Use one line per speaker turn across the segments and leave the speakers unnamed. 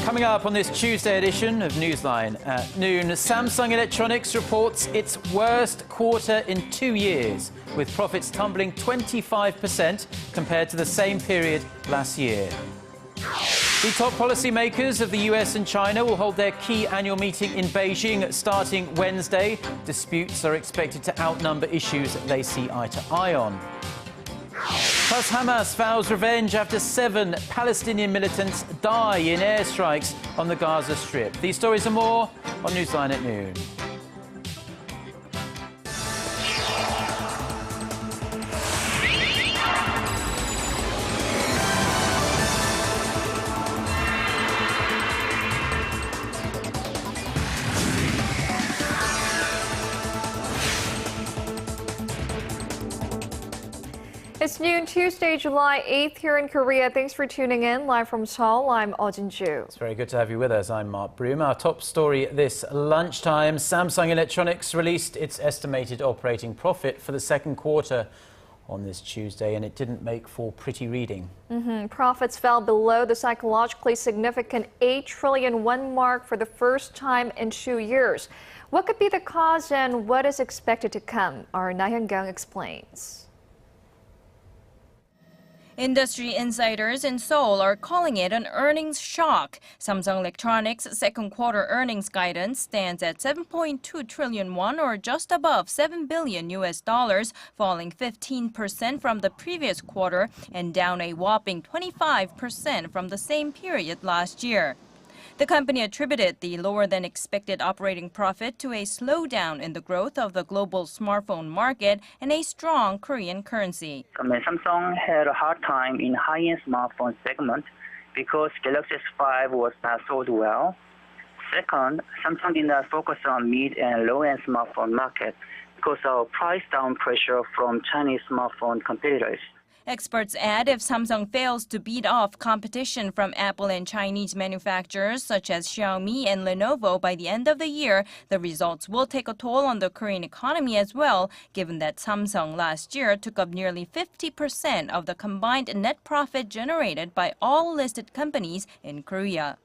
Coming up on this Tuesday edition of Newsline at noon, Samsung Electronics reports its worst quarter in 2 years, with profits tumbling 25% compared to the same period last year. The top policymakers of the US and China will hold their key annual meeting in Beijing starting Wednesday. Disputes are expected to outnumber issues that they see eye to eye on. Plus, Hamas vows revenge after 7 Palestinian militants die in airstrikes on the Gaza Strip. These stories and more on Newsline at noon.
It's noon Tuesday, July 8th here in Korea. Thanks for tuning in. Live from Seoul, I'm Jin-ju.
It's very good to have you with us. I'm Mark Broom. Our top story this lunchtime. Samsung Electronics released its estimated operating profit for the second quarter on this Tuesday, and it didn't make for pretty reading.
Profits fell below the psychologically significant 8 trillion won mark for the first time in 2 years. What could be the cause and what is expected to come? Our Laah Hyung-kyung explains.
Industry insiders in Seoul are calling it an earnings shock. Samsung Electronics' second quarter earnings guidance stands at 7.2 trillion won, or just above $7 billion, falling 15% from the previous quarter and down a whopping 25% from the same period last year. The company attributed the lower-than-expected operating profit to a slowdown in the growth of the global smartphone market and a strong Korean currency.
Samsung had a hard time in high-end smartphone segment because Galaxy S5 was not sold well. Second, Samsung did not focus on mid and low-end smartphone market because of price down pressure from Chinese smartphone competitors.
Experts add if Samsung fails to beat off competition from Apple and Chinese manufacturers such as Xiaomi and Lenovo by the end of the year, the results will take a toll on the Korean economy as well, given that Samsung last year took up nearly 50% of the combined net profit generated by all listed companies in Korea.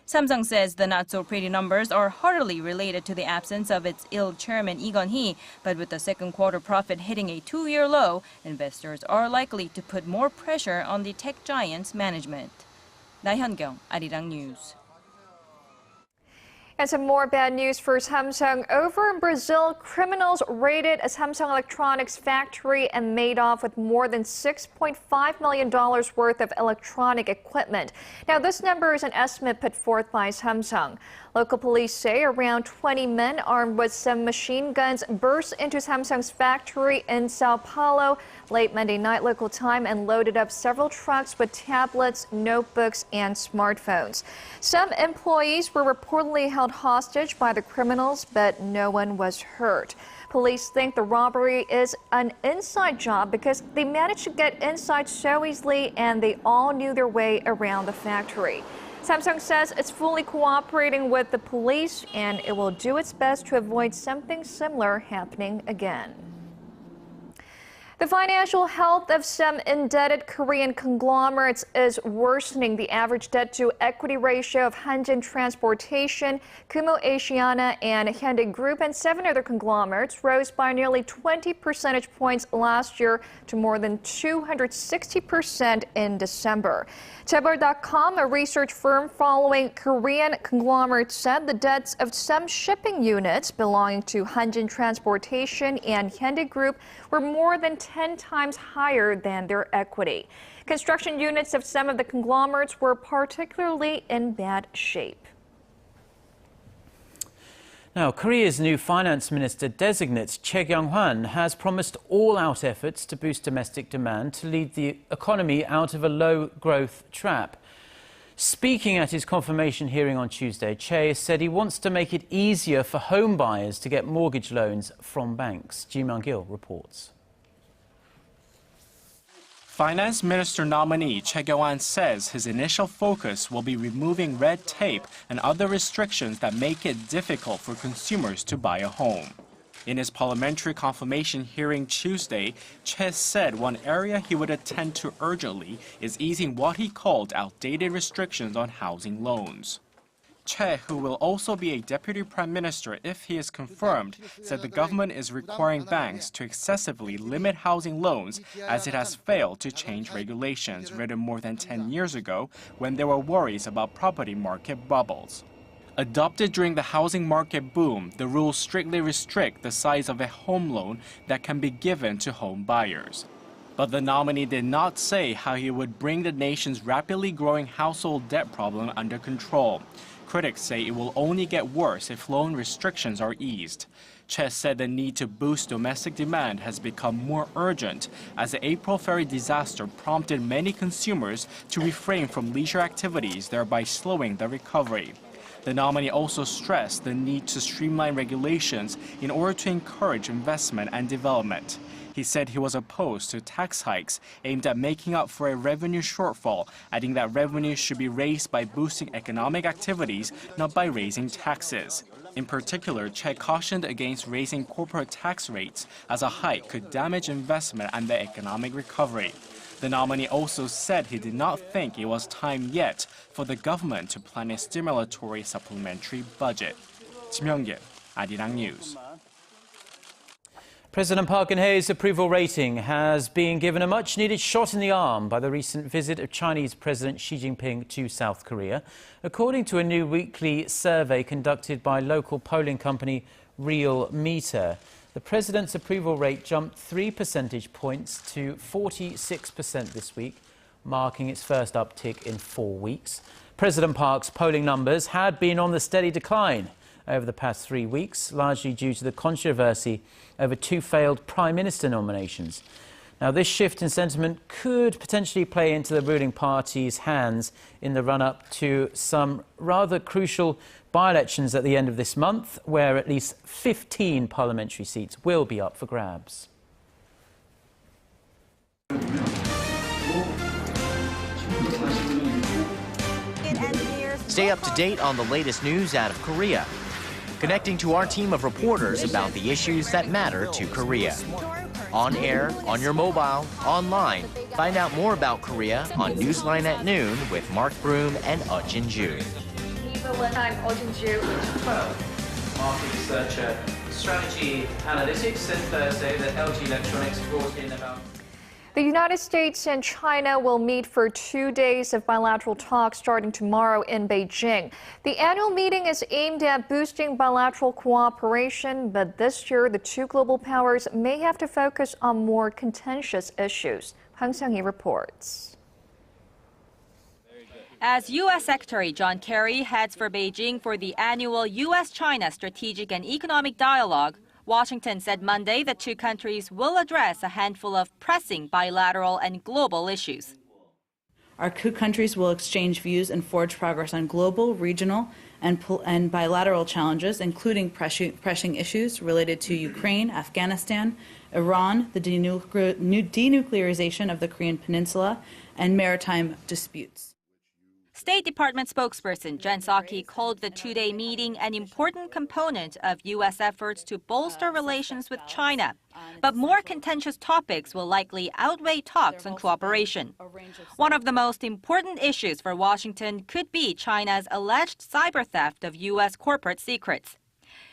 Samsung says the not-so-pretty numbers are heartily related to the absence of its ill chairman Lee Geun-hee, but with the second quarter profit hitting a 2-year low, investors are likely to put more pressure on the tech giant's management. Laah Hyung-kyung, Arirang News.
And some more bad news for Samsung. Over in Brazil, criminals raided a Samsung Electronics factory and made off with more than $6.5 million worth of electronic equipment. Now, this number is an estimate put forth by Samsung. Local police say around 20 men armed with some machine guns burst into Samsung's factory in Sao Paulo late Monday night local time and loaded up several trucks with tablets, notebooks, and smartphones. Some employees were reportedly held hostage by the criminals, but no one was hurt. Police think the robbery is an inside job because they managed to get inside so easily and they all knew their way around the factory. Samsung says it's fully cooperating with the police and it will do its best to avoid something similar happening again. The financial health of some indebted Korean conglomerates is worsening. The average debt-to-equity ratio of Hanjin Transportation, USChina, and Hyundai Group and 7 other conglomerates rose by nearly 20 percentage points last year to more than 260% in December. Chaebol.com, a research firm following Korean conglomerates, said the debts of some shipping units belonging to Hanjin Transportation and Hyundai Group were more than 10 times higher than their equity. Construction units of some of the conglomerates were particularly in bad shape.
Now, Korea's new finance minister designate, Choi Kyung-hwan, has promised all-out efforts to boost domestic demand to lead the economy out of a low-growth trap. Speaking at his confirmation hearing on Tuesday, Choi said he wants to make it easier for home buyers to get mortgage loans from banks. Ji Myung-gil reports.
Finance Minister nominee Choi Kyung-hwan says his initial focus will be removing red tape and other restrictions that make it difficult for consumers to buy a home. In his parliamentary confirmation hearing Tuesday, Choi said one area he would attend to urgently is easing what he called outdated restrictions on housing loans. Che, who will also be a deputy prime minister if he is confirmed, said the government is requiring banks to excessively limit housing loans as it has failed to change regulations written more than 10 years ago when there were worries about property market bubbles. Adopted during the housing market boom, the rules strictly restrict the size of a home loan that can be given to home buyers. But the nominee did not say how he would bring the nation's rapidly growing household debt problem under control. Critics say it will only get worse if loan restrictions are eased. Che said the need to boost domestic demand has become more urgent as the April ferry disaster prompted many consumers to refrain from leisure activities, thereby slowing the recovery. The nominee also stressed the need to streamline regulations in order to encourage investment and development. He said he was opposed to tax hikes aimed at making up for a revenue shortfall, adding that revenue should be raised by boosting economic activities, not by raising taxes. In particular, Che cautioned against raising corporate tax rates, as a hike could damage investment and the economic recovery. The nominee also said he did not think it was time yet for the government to plan a stimulatory supplementary budget. Kim Young-gil, Arirang News.
President Park Geunhyes' approval rating has been given a much-needed shot in the arm by the recent visit of Chinese President Xi Jinping to South Korea, according to a new weekly survey conducted by local polling company Real Meter. The president's approval rate jumped 3 percentage points to 46% this week, marking its first uptick in 4 weeks. President Park's polling numbers had been on the steady decline over the past 3 weeks, largely due to the controversy over 2 failed prime minister nominations. Now, this shift in sentiment could potentially play into the ruling party's hands in the run-up to some rather crucial by-elections at the end of this month, where at least 15 parliamentary seats will be up for grabs.
Stay up to date on the latest news out of Korea. Connecting to our team of reporters about the issues that matter to Korea. On air, on your mobile, online. Find out more about Korea on Newsline at Noon with Mark Broom and Jin-ju.
I'm Jin-ju.
Market researcher, strategy analytics, said Thursday that LG Electronics brought in about...
The United States and China will meet for 2 days of bilateral talks starting tomorrow in Beijing. The annual meeting is aimed at boosting bilateral cooperation, but this year the two global powers may have to focus on more contentious issues. Hwang Sang-hee reports.
As U.S. Secretary John Kerry heads for Beijing for the annual U.S.-China Strategic and Economic Dialogue, Washington said Monday that two countries will address a handful of pressing bilateral and global issues.
Our two countries will exchange views and forge progress on global, regional, and bilateral challenges, including pressing issues related to Ukraine, Afghanistan, Iran, the denuclearization of the Korean Peninsula, and maritime disputes.
State Department spokesperson Jen Psaki called the two-day meeting an important component of U.S. efforts to bolster relations with China. But more contentious topics will likely outweigh talks on cooperation. One of the most important issues for Washington could be China's alleged cyber theft of U.S. corporate secrets.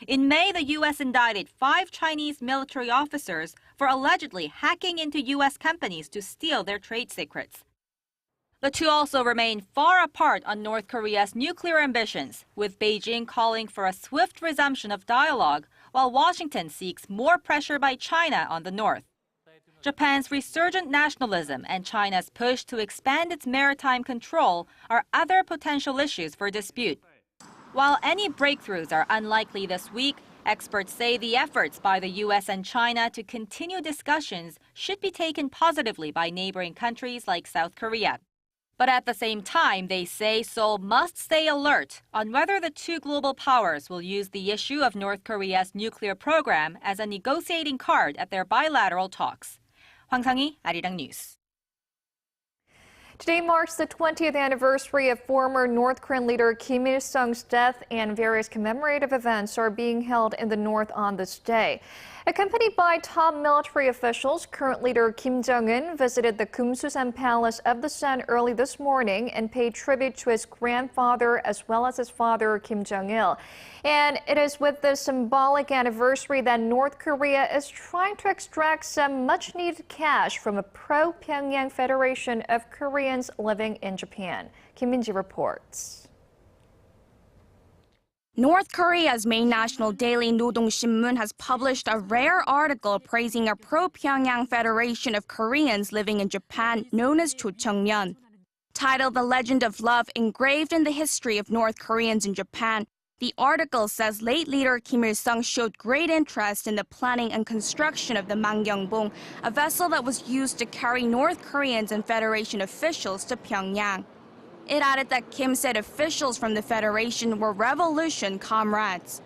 In May, the U.S. indicted 5 Chinese military officers for allegedly hacking into U.S. companies to steal their trade secrets. The two also remain far apart on North Korea's nuclear ambitions, with Beijing calling for a swift resumption of dialogue, while Washington seeks more pressure by China on the north. Japan's resurgent nationalism and China's push to expand its maritime control are other potential issues for dispute. While any breakthroughs are unlikely this week, experts say the efforts by the U.S. and China to continue discussions should be taken positively by neighboring countries like South Korea. But at the same time, they say Seoul must stay alert on whether the two global powers will use the issue of North Korea's nuclear program as a negotiating card at their bilateral talks. Hwang Sang-hee, Arirang News.
Today marks the 20th anniversary of former North Korean leader Kim Il-sung's death, and various commemorative events are being held in the north on this day. Accompanied by top military officials, current leader Kim Jongin visited the Kumsusan Palace of the Sun early this morning and paid tribute to his grandfather as well as his father, Kim Jong-il. And it is with this symbolic anniversary that North Korea is trying to extract some much-needed cash from a pro-Pyongyang federation of Koreans living in Japan. Kim Min-ji reports.
North Korea's main national daily Nodong Sinmun has published a rare article praising a pro-Pyongyang federation of Koreans living in Japan known as Chocheongmyeon. Titled The Legend of Love Engraved in the History of North Koreans in Japan, the article says late leader Kim Il-sung showed great interest in the planning and construction of the Mangyongbong, a vessel that was used to carry North Koreans and Federation officials to Pyongyang. It added that Kim said officials from the Federation were revolution comrades.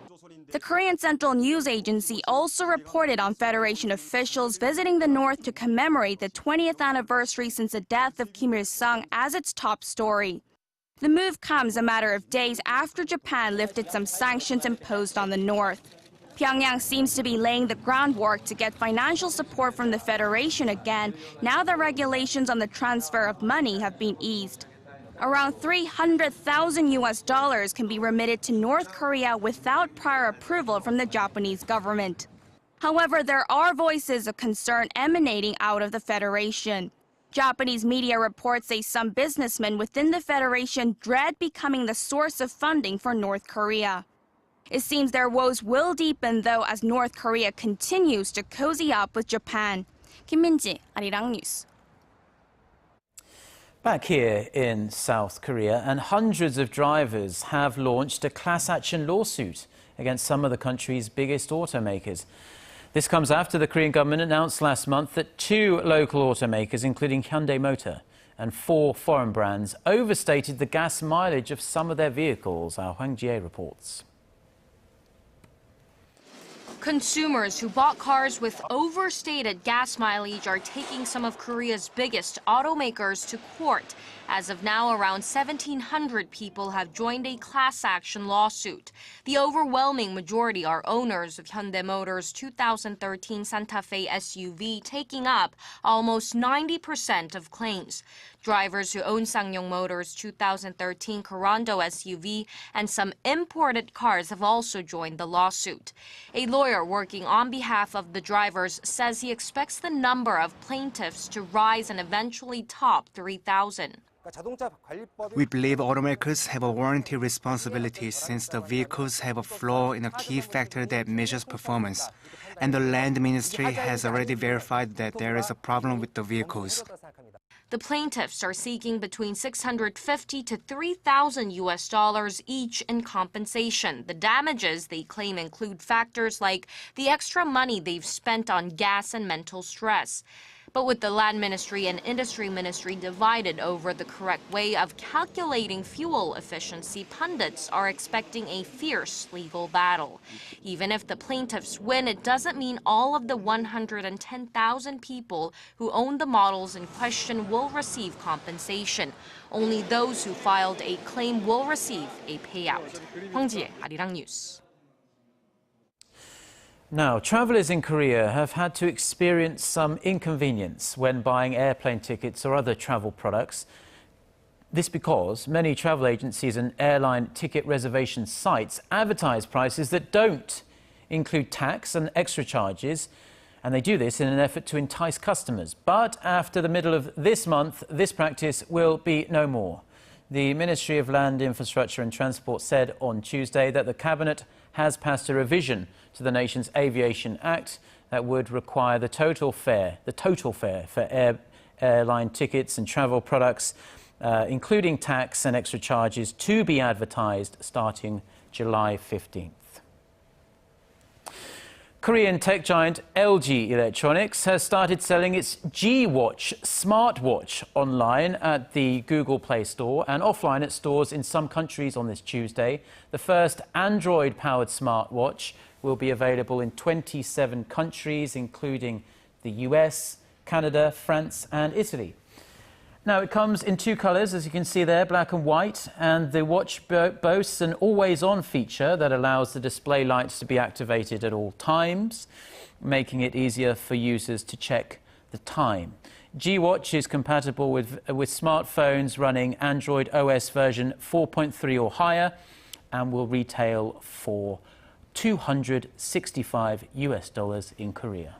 The Korean Central News Agency also reported on Federation officials visiting the North to commemorate the 20th anniversary since the death of Kim Il-sung as its top story. The move comes a matter of days after Japan lifted some sanctions imposed on the North. Pyongyang seems to be laying the groundwork to get financial support from the Federation again, now that regulations on the transfer of money have been eased. Around $300,000 can be remitted to North Korea without prior approval from the Japanese government. However, there are voices of concern emanating out of the Federation. Japanese media reports say some businessmen within the Federation dread becoming the source of funding for North Korea. It seems their woes will deepen, though, as North Korea continues to cozy up with Japan. Kim Min-ji, Arirang News.
Back here in South Korea, and hundreds of drivers have launched a class action lawsuit against some of the country's biggest automakers. This comes after the Korean government announced last month that 2 local automakers, including Hyundai Motor and 4 foreign brands, overstated the gas mileage of some of their vehicles. Laah Hyung-kyung reports.
Consumers who bought cars with overstated gas mileage are taking some of Korea's biggest automakers to court. As of now, around 1,700 people have joined a class action lawsuit. The overwhelming majority are owners of Hyundai Motor's 2013 Santa Fe SUV, taking up almost 90% of claims. Drivers who own Sangyong Motor's 2013 Corando SUV and some imported cars have also joined the lawsuit. A lawyer working on behalf of the drivers says he expects the number of plaintiffs to rise and eventually top 3,000.
We believe automakers have a warranty responsibility since the vehicles have a flaw in a key factor that measures performance. And the Land Ministry has already verified that there is a problem with the vehicles.
The plaintiffs are seeking between $650 to $3,000 each in compensation. The damages they claim include factors like the extra money they've spent on gas and mental stress. But with the Land Ministry and Industry Ministry divided over the correct way of calculating fuel efficiency, pundits are expecting a fierce legal battle. Even if the plaintiffs win, it doesn't mean all of the 110,000 people who own the models in question will receive compensation. Only those who filed a claim will receive a payout. 황지혜, Arirang News.
Now, travellers in Korea have had to experience some inconvenience when buying airplane tickets or other travel products. This because many travel agencies and airline ticket reservation sites advertise prices that don't include tax and extra charges, and they do this in an effort to entice customers. But after the middle of this month, this practice will be no more. The Ministry of Land, Infrastructure and Transport said on Tuesday that the Cabinet has passed a revision to the nation's Aviation Act that would require the total fare for airline tickets and travel products, including tax and extra charges, to be advertised starting July 15th. Korean tech giant LG Electronics has started selling its G-Watch smartwatch online at the Google Play Store and offline at stores in some countries on this Tuesday. The first Android-powered smartwatch will be available in 27 countries, including the US, Canada, France and Italy. Now, it comes in two colours, as you can see there, black and white, and the watch boasts an always-on feature that allows the display lights to be activated at all times, making it easier for users to check the time. G-Watch is compatible with smartphones running Android OS version 4.3 or higher and will retail for $265 in Korea.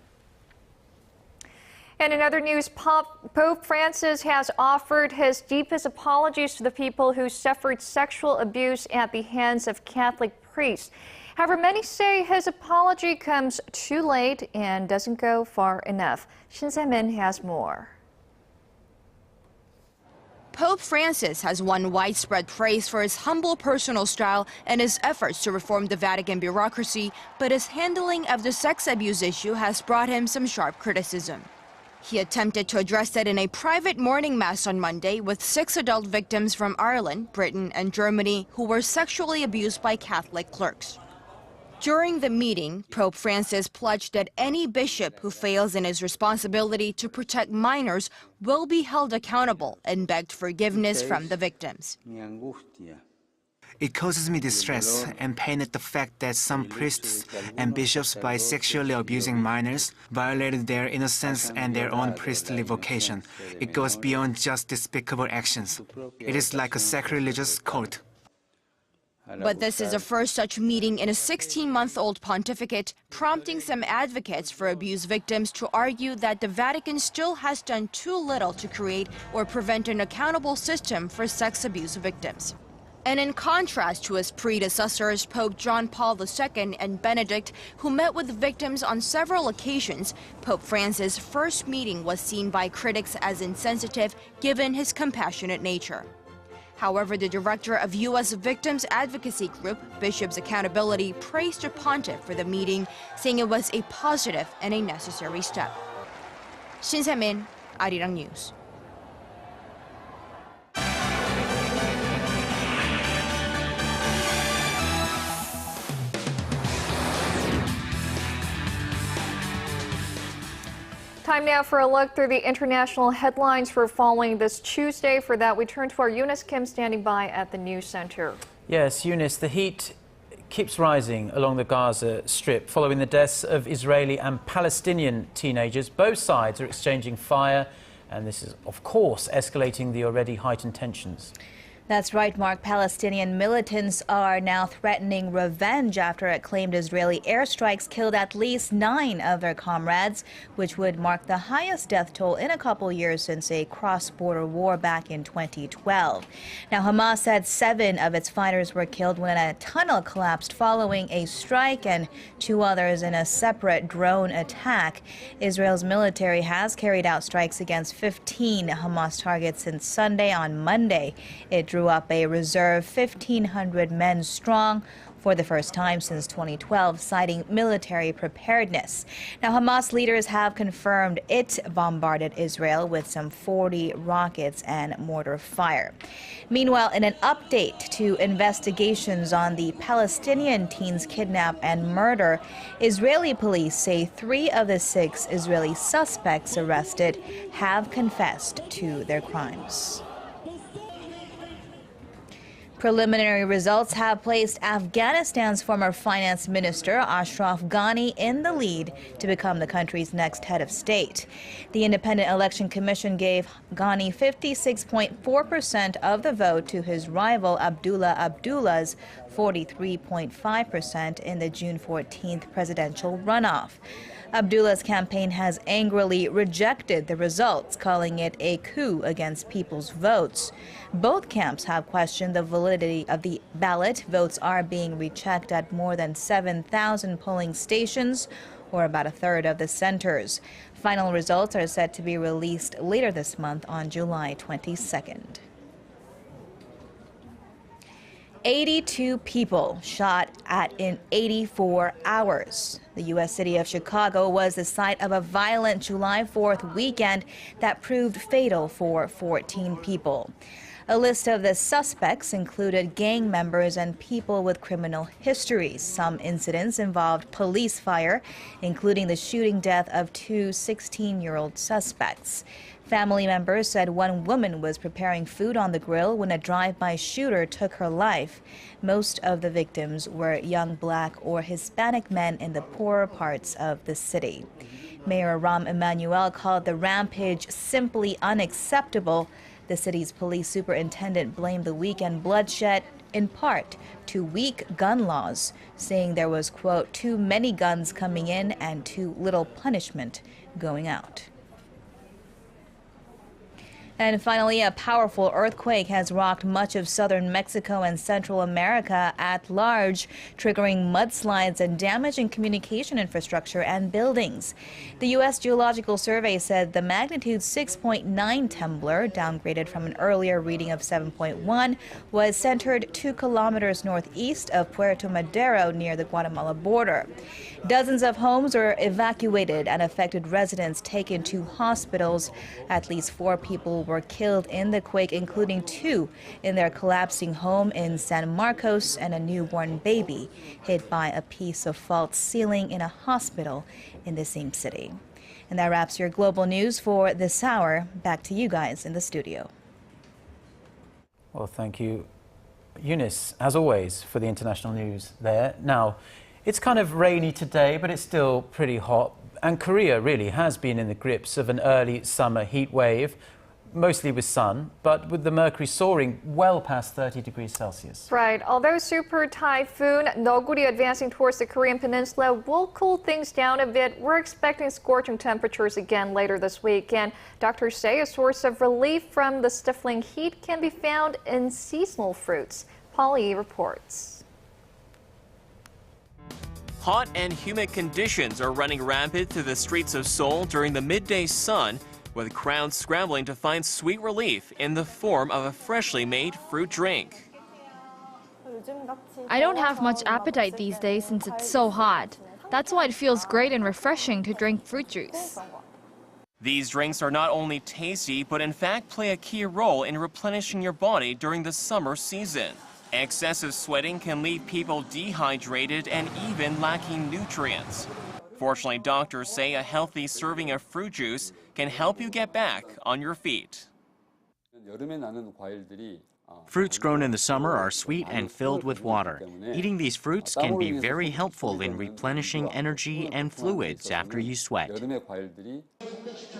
And in other news, Pope Francis has offered his deepest apologies to the people who suffered sexual abuse at the hands of Catholic priests. However, many say his apology comes too late and doesn't go far enough. Shin Se-min has more.
Pope Francis has won widespread praise for his humble personal style and his efforts to reform the Vatican bureaucracy, but his handling of the sex abuse issue has brought him some sharp criticism. He attempted to address it in a private morning mass on Monday with 6 adult victims from Ireland, Britain, and Germany who were sexually abused by Catholic clerks. During the meeting, Pope Francis pledged that any bishop who fails in his responsibility to protect minors will be held accountable and begged forgiveness from the victims.
It causes me distress and pain at the fact that some priests and bishops, by sexually abusing minors, violated their innocence and their own priestly vocation. It goes beyond just despicable actions. It is like a sacrilegious cult.
But this is the first such meeting in a 16-month-old pontificate, prompting some advocates for abuse victims to argue that the Vatican still has done too little to create or prevent an accountable system for sex abuse victims. And in contrast to his predecessors, Pope John Paul II and Benedict, who met with victims on several occasions, Pope Francis' first meeting was seen by critics as insensitive given his compassionate nature. However, the director of U.S. Victims Advocacy Group, Bishops Accountability, praised the pontiff for the meeting, saying it was a positive and a necessary step. Shin Se-min, Arirang News.
Time now for a look through the international headlines we're following this Tuesday. For that, we turn to our Eunice Kim standing by at the News Center.
Yes, Eunice, the heat keeps rising along the Gaza Strip following the deaths of Israeli and Palestinian teenagers. Both sides are exchanging fire, and this is, of course, escalating the already heightened tensions.
That's right, Mark. Palestinian militants are now threatening revenge after it claimed Israeli airstrikes killed at least 9 of their comrades, which would mark the highest death toll in a couple years since a cross-border war back in 2012. Now, Hamas said 7 of its fighters were killed when a tunnel collapsed following a strike, and 2 others in a separate drone attack. Israel's military has carried out strikes against 15 Hamas targets since Sunday. On Monday, it drew up a reserve 1,500 men strong for the first time since 2012, citing military preparedness. Now, Hamas leaders have confirmed it bombarded Israel with some 40 rockets and mortar fire. Meanwhile, in an update to investigations on the Palestinian teens' kidnap and murder, Israeli police say 3 of the 6 Israeli suspects arrested have confessed to their crimes. Preliminary results have placed Afghanistan's former finance minister, Ashraf Ghani, in the lead to become the country's next head of state. The Independent Election Commission gave Ghani 56.4% of the vote to his rival Abdullah Abdullah's 43.5% in the June 14th presidential runoff. Abdullah's campaign has angrily rejected the results, calling it a coup against people's votes. Both camps have questioned the validity of the ballot. Votes are being rechecked at more than 7,000 polling stations, or about a third of the centers. Final results are set to be released later this month on July 22nd. 82 people shot at in 84 hours. The U.S. city of Chicago was the site of a violent July 4th weekend that proved fatal for 14 people. A list of the suspects included gang members and people with criminal histories. Some incidents involved police fire, including the shooting death of 2 16-year-old suspects. Family members said one woman was preparing food on the grill when a drive-by shooter took her life. Most of the victims were young Black or Hispanic men in the poorer parts of the city. Mayor Rahm Emanuel called the rampage simply unacceptable. The city's police superintendent blamed the weekend bloodshed in part to weak gun laws, saying there was, quote, too many guns coming in and too little punishment going out. And finally, a powerful earthquake has rocked much of southern Mexico and Central America at large, triggering mudslides and damaging communication infrastructure and buildings. The U.S. Geological Survey said the magnitude 6.9 tremor, downgraded from an earlier reading of 7.1, was centered 2 kilometers northeast of Puerto Madero near the Guatemala border. Dozens of homes were evacuated and affected residents taken to hospitals. At least 4 people were killed in the quake, including 2 in their collapsing home in San Marcos and a newborn baby hit by a piece of fault ceiling in a hospital in the same city. And that wraps your global news for this hour. Back to you guys in the studio.
Well, thank you, Eunice, as always, for the international news there. Now, it's kind of rainy today, but it's still pretty hot. And Korea really has been in the grips of an early summer heat wave, mostly with sun, but with the mercury soaring well past 30 degrees Celsius.
Right. Although super typhoon Noguri advancing towards the Korean peninsula will cool things down a bit, we're expecting scorching temperatures again later this week. And doctors say a source of relief from the stifling heat can be found in seasonal fruits. Polly reports.
Hot and humid conditions are running rampant through the streets of Seoul during the midday sun, with crowds scrambling to find sweet relief in the form of a freshly made fruit drink.
I don't have much appetite these days since it's so hot. That's why it feels great and refreshing to drink fruit juice.
These drinks are not only tasty, but in fact play a key role in replenishing your body during the summer season. Excessive sweating can leave people dehydrated and even lacking nutrients. Fortunately, doctors say a healthy serving of fruit juice can help you get back on your feet.
Fruits grown in the summer are sweet and filled with water. Eating these fruits can be very helpful in replenishing energy and fluids after you sweat.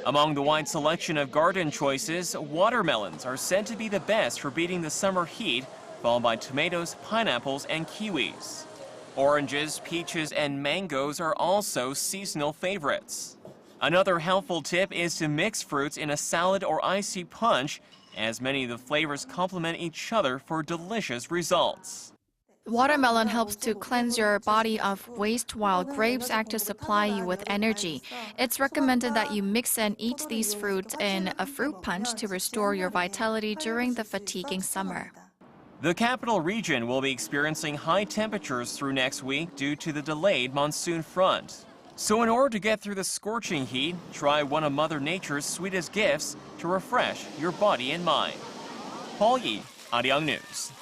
Among the wide selection of garden choices, watermelons are said to be the best for beating the summer heat, followed by tomatoes, pineapples, and kiwis. Oranges, peaches, and mangoes are also seasonal favorites. Another helpful tip is to mix fruits in a salad or icy punch, as many of the flavors complement each other for delicious results.
Watermelon helps to cleanse your body of waste, while grapes act to supply you with energy. It's recommended that you mix and eat these fruits in a fruit punch to restore your vitality during the fatiguing summer.
The capital region will be experiencing high temperatures through next week due to the delayed monsoon front. So in order to get through the scorching heat, try one of Mother Nature's sweetest gifts to refresh your body and mind. Paul Yi, Arirang News.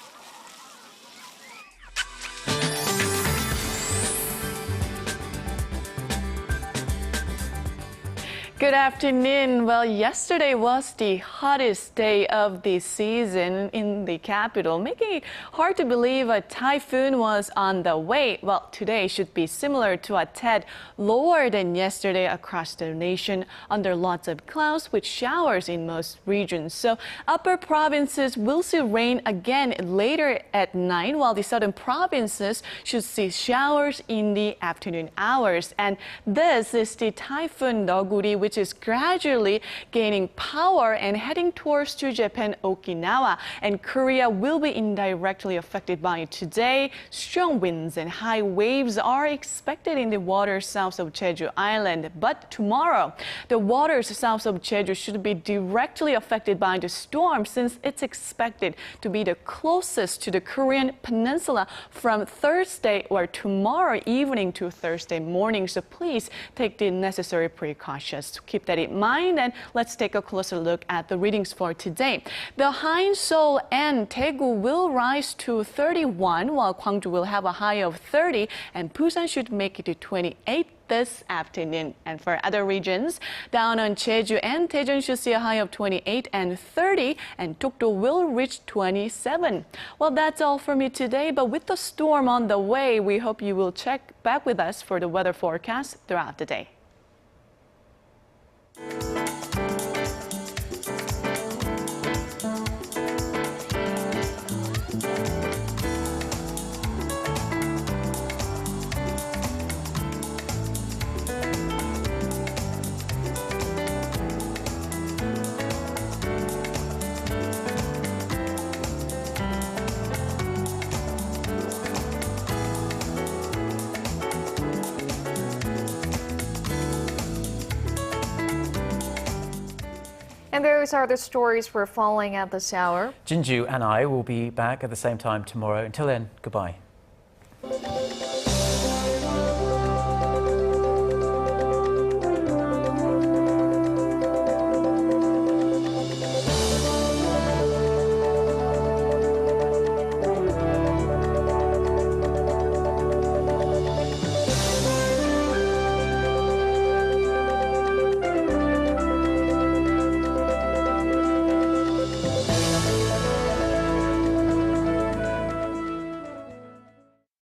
Good afternoon. Well, yesterday was the hottest day of the season in the capital, making it hard to believe a typhoon was on the way. Well, today should be similar to a tad lower than yesterday across the nation, under lots of clouds with showers in most regions. So upper provinces will see rain again later at night, while the southern provinces should see showers in the afternoon hours. And this is the typhoon Noguri, which is gradually gaining power and heading towards to Japan, Okinawa. And Korea will be indirectly affected by it today. Strong winds and high waves are expected in the waters south of Jeju Island. But tomorrow, the waters south of Jeju should be directly affected by the storm, since it's expected to be the closest to the Korean peninsula from Thursday or tomorrow evening to Thursday morning. So please take the necessary precautions. Keep that in mind, and let's take a closer look at the readings for today. The high in Seoul and Daegu will rise to 31, while Gwangju will have a high of 30, and Busan should make it to 28. this afternoon. And for other regions, down on Jeju and Daejeon should see a high of 28 and 30, and Dokdo will reach 27. Well, that's all for me today, but with the storm on the way, we hope you will check back with us for the weather forecast throughout the day.
And those are the stories we're following at this hour.
Jinju and I will be back at the same time tomorrow. Until then, goodbye.